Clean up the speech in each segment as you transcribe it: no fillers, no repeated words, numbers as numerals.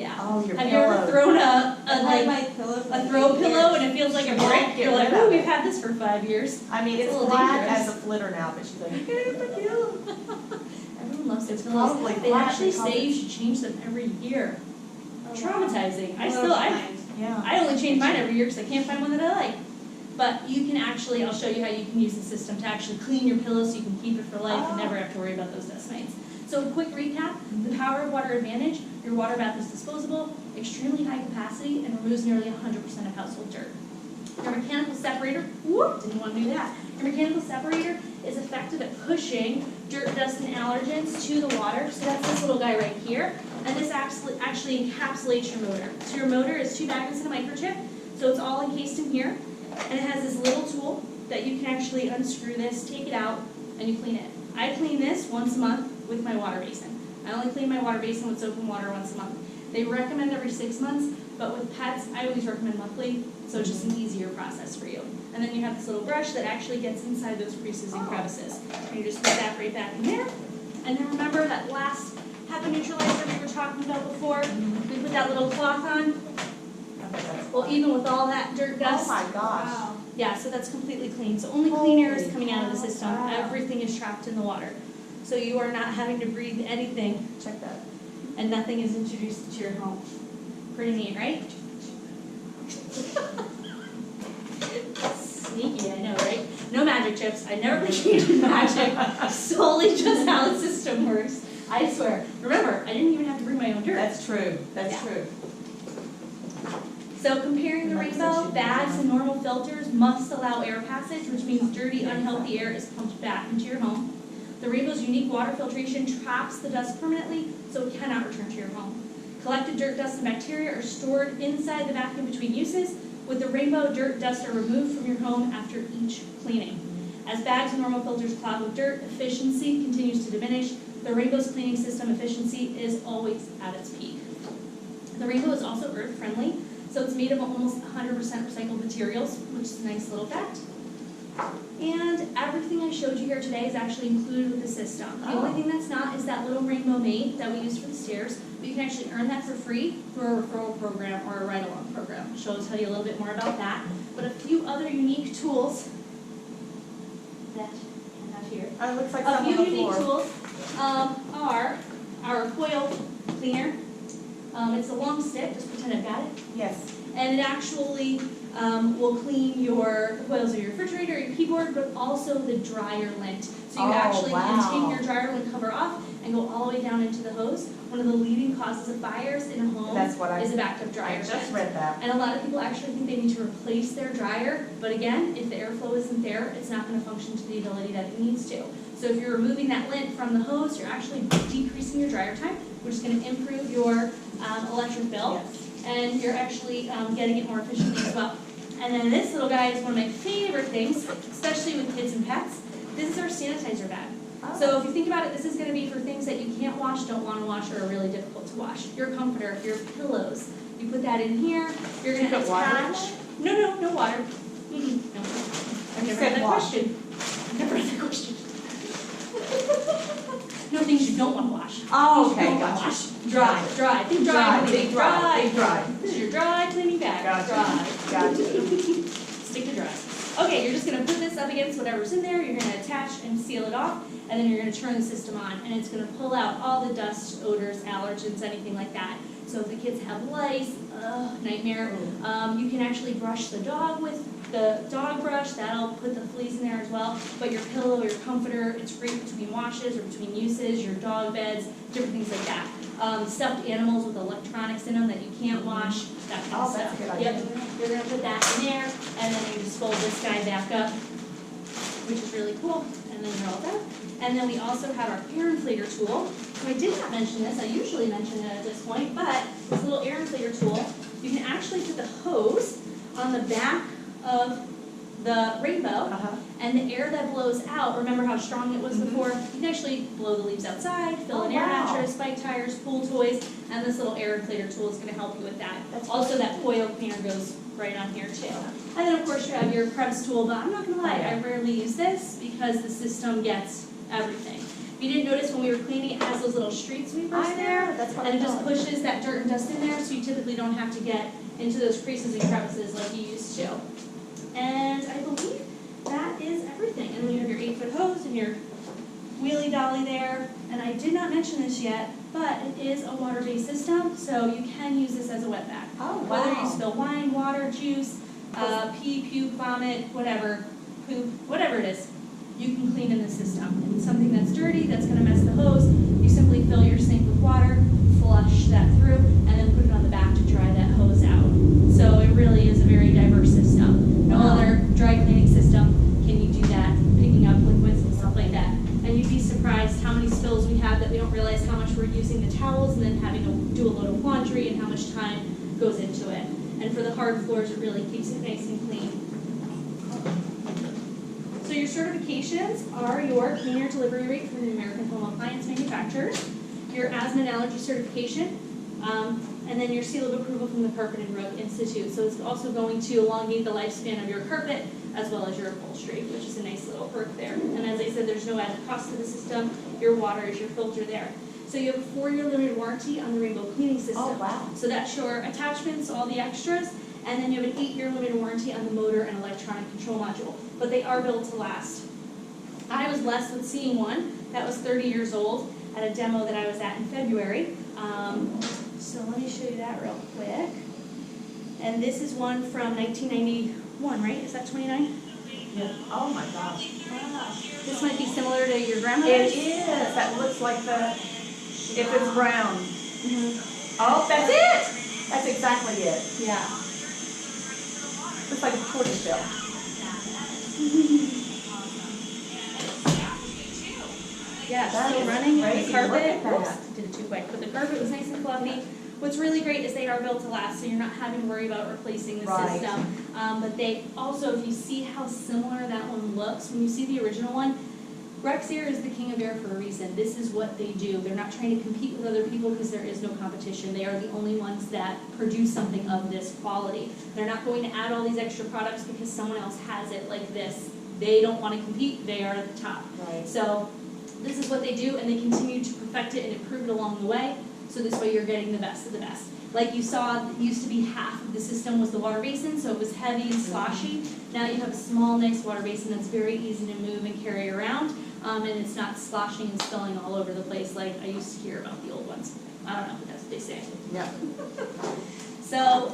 Yeah. Oh, your Have pillow. you ever thrown a throw pillow and it feels like a brick? You're like, oh, we've had this for 5 years. I mean, it's a little flat dangerous. as a flitter now, but she's like, I can't have my pillow. Everyone loves their It's pillows. probably They flat actually because say you should change them every year. Traumatizing. Yeah. I only change mine every year because I can't find one that I like. But you can actually, I'll show you how you can use the system to actually clean your pillow so you can keep it for life and never have to worry about those dust mites. So a quick recap, the Power of Water Advantage, your water bath is disposable, extremely high capacity, and removes nearly 100% of household dirt. Your mechanical separator, whoop, didn't want to do that. Your mechanical separator is effective at pushing dirt, dust, and allergens to the water. So that's this little guy right here. And this actually encapsulates your motor. So your motor is 2 magnets and a microchip. So it's all encased in here. And it has this little tool that you can actually unscrew this, take it out, and you clean it. I clean this once a month with my water basin. I only clean my water basin with soap and water once a month. They recommend every 6 months, but with pets, I always recommend monthly, so it's just an easier process for you. And then you have this little brush that actually gets inside those creases and crevices. And you just put that right back in there. And then remember that last HEPA neutralizer we were talking about before? We put that little cloth on. Well, even with all that dirt, dust. Oh my gosh. Wow. Yeah, so that's completely clean. So only clean air is Holy coming out of the cow, system. wow. Everything is trapped in the water. So you are not having to breathe anything, Check that. and nothing is introduced to your home. Pretty neat, right? Sneaky, I know, right? No magic chips. I never believed in magic. Solely just how the system works. I swear. Remember, I didn't even have to bring my own dirt. That's true. That's Yeah. true. So comparing the rainbow, bags and normal filters must allow air passage, which means dirty, unhealthy air is pumped back into your home. The rainbow's unique water filtration traps the dust permanently, so it cannot return to your home. Collected dirt, dust, and bacteria are stored inside the vacuum between uses. With the rainbow, dirt, dust are removed from your home after each cleaning. As bags and normal filters clog with dirt, efficiency continues to diminish. The rainbow's cleaning system efficiency is always at its peak. The rainbow is also earth-friendly, so it's made of almost 100% recycled materials, which is a nice little fact. And everything I showed you here today is actually included with the system. The only thing that's not is that little rainbow mate that we use for the stairs, but you can actually earn that for free through a referral program or a ride-along program. She'll tell you a little bit more about that. But a few other unique tools that I have here. It looks like A some few on the unique floor. tools are our coil cleaner. It's a long stick, just pretend I've got it. Yes. And it actually will clean the coils of your refrigerator, your keyboard, but also the dryer lint. So you Oh, actually wow. can take your dryer lint cover off and go all the way down into the hose. One of the leading causes of fires in a home That's what I is a backed up I dryer just vent. read that. And a lot of people actually think they need to replace their dryer, but again, if the airflow isn't there, it's not going to function to the ability that it needs to. So if you're removing that lint from the hose, you're actually decreasing your dryer time, which is going to improve your electric bill, Yes. and you're actually getting it more efficiently as well. And then this little guy is one of my favorite things, especially with kids and pets. This is our sanitizer bag. Oh. So if you think about it, this is going to be for things that you can't wash, don't want to wash, or are really difficult to wash. Your comforter, your pillows. You put that in here. You're going to Put water in attach. No water. No. I've You never said had that wash. question. I've never had that question. No things you don't want to wash. Oh, Things you okay, don't want to gotcha. wash. Dry. Think dry. Dry, cleaning. big dry, big dry. This is your dry cleaning bag. Gotcha. Dry. Gotcha. Stick to dry. Okay, you're just going to put this up against whatever's in there. You're going to attach and seal it off, and then you're going to turn the system on, and it's going to pull out all the dust, odors, allergens, anything like that. So if the kids have lice, nightmare, you can actually brush the dog with the dog brush. That'll put the fleas in there as well. But your pillow, your comforter, it's great between washes or between uses, your dog beds, different things like that. Stuffed animals with electronics in them that you can't wash, that kind of Oh, that's stuff. a good idea. Yep, you're going to put that in there, and then you just fold this guy back up, which is really cool, and then you're all done. And then we also have our air inflator tool. So I did not mention this, I usually mention it at this point, but this little air inflator tool, you can actually put the hose on the back of the rainbow, and the air that blows out, remember how strong it was before? You can actually blow the leaves outside, fill an air wow. mattress, bike tires, pool toys, and this little air inflator tool is going to help you with that. That's Also, that coil cleaner goes right on here too. And then of course you have your crevice tool, but I'm not going to lie, I rarely use this because the system gets everything. If you didn't notice when we were cleaning, it has those little street sweepers I there. know, that's what And I it just thought. pushes that dirt and dust in there, so you typically don't have to get into those creases and crevices like you used to. And I believe that is everything. And then you have your 8-foot hose and your wheelie dolly there. And I did not mention this yet, but it is a water-based system, so you can use this as a wet vac. Oh, Whether you wow. spill wine, water, juice, pee, puke, vomit, whatever, poop, whatever it is, you can clean in the system. If it's something that's dirty, that's gonna mess the hose, you simply fill your sink with water, flush that through, and then put it on the back to dry that hose out. So it really is a very diverse system. No Wow. other dry cleaning system can you do that, picking up liquids and stuff like that. And you'd be surprised how many spills we have that we don't realize how much we're using the towels and then having to do a load of laundry and how much time goes into it. And for the hard floors, it really keeps it nice and clean. So your certifications are your clean air delivery rate from the American Home Appliance Manufacturers, your asthma and allergy certification, and then your seal of approval from the Carpet and Rug Institute. So it's also going to elongate the lifespan of your carpet as well as your upholstery, which is a nice little perk there. And as I said, there's no added cost to the system. Your water is your filter there. So you have a 4-year limited warranty on the Rainbow Cleaning System. Oh, wow. So that's your attachments, all the extras, and then you have an 8-year limited warranty on the motor and electronic control module. But they are built to last. I was blessed with seeing one that was 30 years old at a demo that I was at in February. So let me show you that real quick. And this is one from 1991, right? Is that 29? Yeah. Oh, my gosh. This might be similar to your grandmother's. It is. That looks like the, if it's brown. Mhm. Oh, that's it. That's exactly it. Yeah. Looks like a tortoise shell. Yeah, That still is running. crazy. The carpet, Look at that. whoops, did it too quick. But the carpet was nice and fluffy. What's really great is they are built to last, so you're not having to worry about replacing the Right. system. But they also, if you see how similar that one looks, when you see the original one, Rex Air is the king of air for a reason. This is what they do. They're not trying to compete with other people because there is no competition. They are the only ones that produce something of this quality. They're not going to add all these extra products because someone else has it like this. They don't want to compete. They are at the top. Right. So this is what they do, and they continue to perfect it and improve it along the way. So this way you're getting the best of the best. Like you saw, it used to be half of the system was the water basin, so it was heavy and sloshy. Now you have a small, nice water basin that's very easy to move and carry around, and it's not sloshing and spilling all over the place like I used to hear about the old ones. I don't know, but that's what they say. Yeah. So,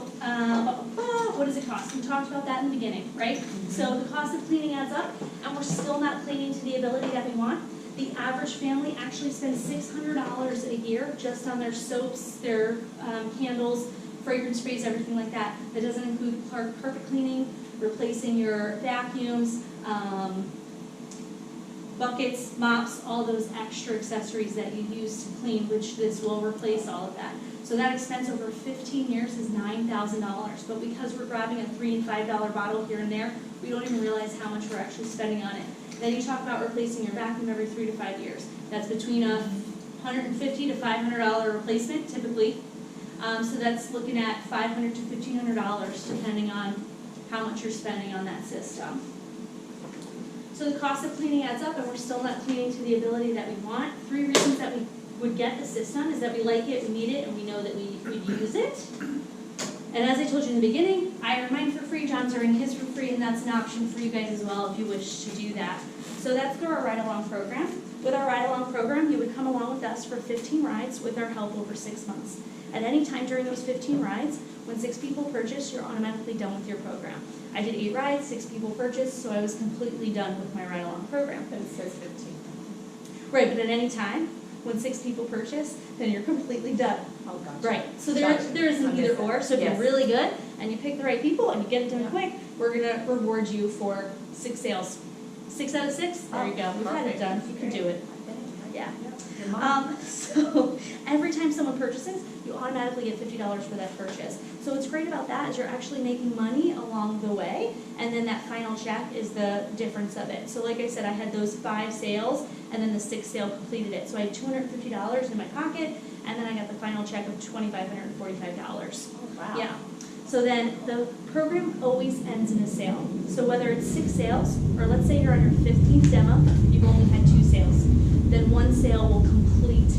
what does it cost? We talked about that in the beginning, right? So the cost of cleaning adds up, and we're still not cleaning to the ability that we want. The average family actually spends $600 a year just on their soaps, their candles, fragrance sprays, everything like that. That doesn't include carpet cleaning, replacing your vacuums, buckets, mops, all those extra accessories that you use to clean, which this will replace all of that. So that expense over 15 years is $9,000. But because we're grabbing a $3 and $5 bottle here and there, we don't even realize how much we're actually spending on it. Then you talk about replacing your vacuum every 3 to 5 years. That's between a $150 to $500 replacement typically. So that's looking at $500 to $1,500 depending on how much you're spending on that system. So the cost of cleaning adds up, and we're still not cleaning to the ability that we want. 3 reasons that we would get the system is that we like it, we need it, and we know that we would use it. And as I told you in the beginning, I earn mine for free, John's earning his for free, and that's an option for you guys as well if you wish to do that. So that's through our ride-along program. With our ride-along program, you would come along with us for 15 rides with our help over 6 months. At any time during those 15 rides, when 6 people purchase, you're automatically done with your program. I did 8 rides, 6 people purchased, so I was completely done with my ride-along program. But it says 15. Right, but at any time, when 6 people purchase, then you're completely done. Oh, gosh. Right, so there is an either or, so if you're Yes. really good and you pick the right people and you get it done Yeah. quick, we're gonna reward you for 6 sales. 6 out of 6, there you go, we've had it Perfect. done, you can do it, yeah. Your mom. So every time someone purchases, you automatically get $50 for that purchase. So what's great about that is you're actually making money along the way, and then that final check is the difference of it. So like I said, I had those 5 sales, and then the 6th sale completed it. So I had $250 in my pocket, and then I got the final check of $2,545. Oh, wow. Yeah. So then the program always ends in a sale. So whether it's 6 sales, or let's say you're on your 15th demo, you've only had 2 sales, then 1 sale will complete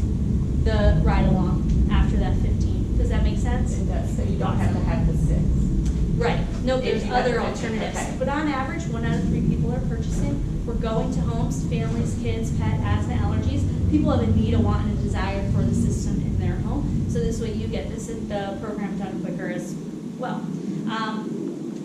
the ride-along after that 15. Does that make sense? It does, so you don't have to have the 6. Right. No, If there's you have other 15, alternatives. okay. But on average, 1 out of 3 people are purchasing. We're going to homes, families, kids, pet, asthma, allergies. People have a need, a want, and a desire for the system in their home. So this way you get the program done quicker as well.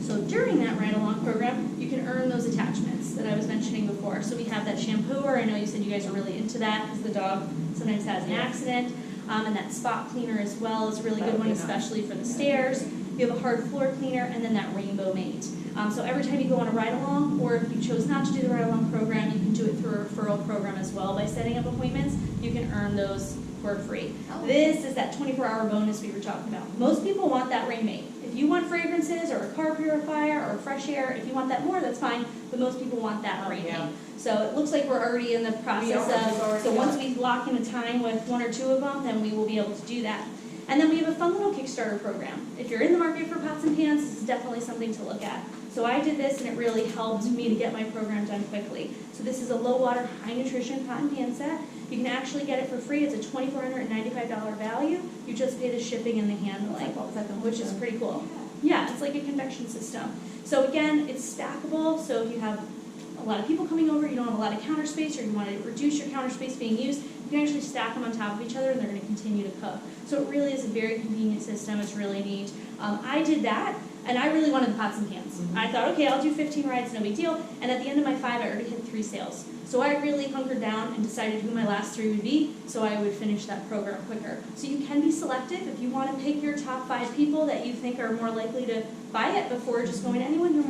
So during that ride-along program, you can earn those attachments that I was mentioning before. So we have that shampooer. I know you said you guys are really into that because the dog sometimes has an accident. And that spot cleaner as well is a really good one, especially for the stairs. You have a hard floor cleaner, and then that rainbow mate. So every time you go on a ride-along, or if you chose not to do the ride-along program, you can do it through a referral program as well. By setting up appointments, you can earn those for free. This is that 24-hour bonus we were talking about. Most people want that rain mate. If you want fragrances or a car purifier or fresh air, if you want that more, that's fine, but most people want that rain mate. So it looks like we're already in the process of, so once we lock in a time with 1 or 2 of them, then we will be able to do that. And then we have a fun little Kickstarter program. If you're in the market for pots and pans, this is definitely something to look at. So I did this and it really helped me to get my program done quickly. So this is a low water, high nutrition pot and pan set. You can actually get it for free. It's a $2,495 value. You just pay the shipping and the handling, which is pretty cool. Yeah, it's like a convection system. So again, it's stackable. So if you have a lot of people coming over, you don't have a lot of counter space, or you want to reduce your counter space being used, you can actually stack them on top of each other and they're going to continue to cook. So it really is a very convenient system. It's really neat. I did that, and I really wanted the pots and pans. I thought, okay, I'll do 15 rides, no big deal. And at the end of my 5, I already had 3 sales. So I really hunkered down and decided who my last 3 would be, so I would finish that program quicker. So you can be selective. If you want to pick your top 5 people that you think are more likely to buy it before just going to anyone, you're